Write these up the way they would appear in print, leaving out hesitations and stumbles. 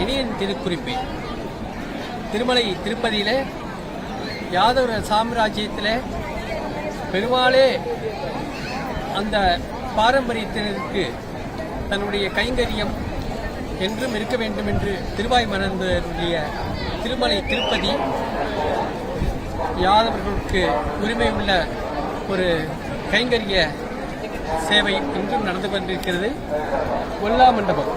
இனியன் திருக்குறிப்பு. திருமலை திருப்பதியில் யாதவ சாம்ராஜ்யத்தில் பெருமாளே அந்த பாரம்பரியத்தினருக்கு தன்னுடைய கைங்கரியம் என்றும் இருக்க வேண்டும் என்று திருவாய் மலர்ந்தருடைய திருமலை திருப்பதி யாதவர்களுக்கு உரிமை உள்ள ஒரு கைங்கரிய சேவை இன்றும் நடந்து கொண்டிருக்கிறது. கொல்லா மண்டபம்.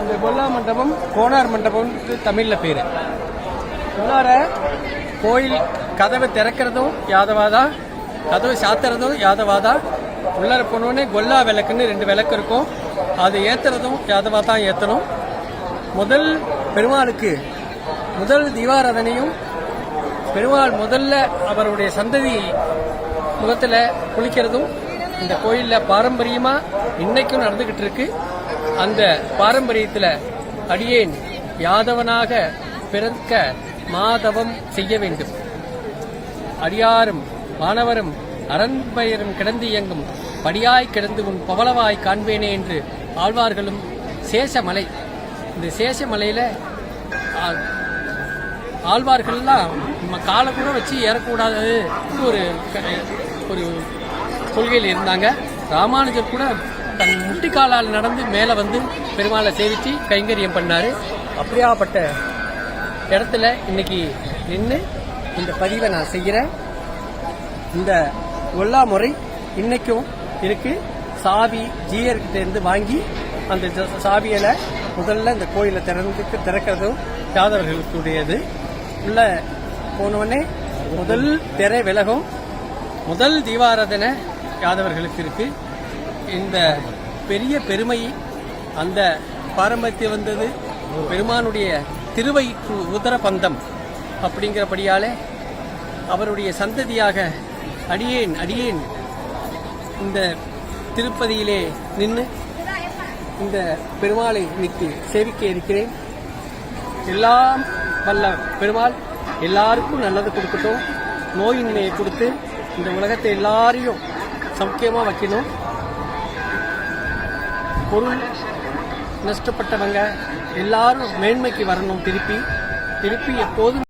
இந்த கொல்லா மண்டபம் கோனார் மண்டபம் தமிழில் பேர். உள்ளார கோயில் கதவை திறக்கிறதும் யாதவாதா, கதவை சாத்துறதும் யாதவாதா. உள்ளார போனோடனே கொல்லா விளக்குன்னு 2 விளக்கு இருக்கும். அது ஏற்றுறதும் யாதவா தான் ஏற்றணும். முதல் பெருமாளுக்கு முதல் தீபாராதனையும் பெருமாள் முதல்ல அவருடைய சந்ததி முகத்தில் குளிக்கிறதும் இந்த கோயிலில் பாரம்பரியமாக இன்னைக்கும் நடந்துகிட்டு இருக்கு. அந்த பாரம்பரியத்தில் அடியேன் யாதவனாக பிறக்க மாதவம் செய்ய வேண்டும், அடியாரும் மாணவரும் அரண்பயரும் கிடந்து இயங்கும் படியாய் கிடந்து உன் பவளவாய் காண்பேனே என்று ஆழ்வார்களும் சேஷமலை, இந்த சேஷமலையில் ஆழ்வார்கள்லாம் காலை கூட வச்சு ஏறக்கூடாது ஒரு கொள்கையில் இருந்தாங்க. ராமானுஜர் கூட தன் முட்டிக்காலால் நடந்து மேலே வந்து பெருமாளை சேவித்து கைங்கரியம் பண்ணார். அப்படியாப்பட்ட இடத்துல இன்னைக்கு நின்று இந்த பதிவை நான் செய்கிறேன். இந்த கொல்லா முறை இன்னைக்கும் இருக்கு. சாவி ஜீயர்கிட்ட இருந்து வாங்கி அந்த சாவியில முதல்ல இந்த கோயிலை திறக்கிறதும் யாதவர்களுக்குடையது. உள்ள போனோடனே முதல் திரை விலகும், முதல் தீபாராதனை யாதவர்களுக்கு இருக்கு. இந்த பெரிய பெருமை அந்த பாரம்பரியத்தில் வந்தது பெருமானுடைய திருவயிற்று உதர பந்தம் அப்படிங்கிறபடியாலே அவருடைய சந்ததியாக அடியேன் இந்த திருப்பதியிலே நின்று இந்த பெருமாளை இன்னைக்கு சேவிக்க இருக்கிறேன். எல்லாம் வல்ல பெருமாள் எல்லாருக்கும் நல்லது கொடுக்கட்டும், நோயின்மையை கொடுத்து இந்த உலகத்தை எல்லாரையும் சௌக்கியமாக வைக்கணும். பொருள் நஷ்டப்பட்டவங்க எல்லாரும் மேன்மைக்கு வரணும். திருப்பி எப்போதும்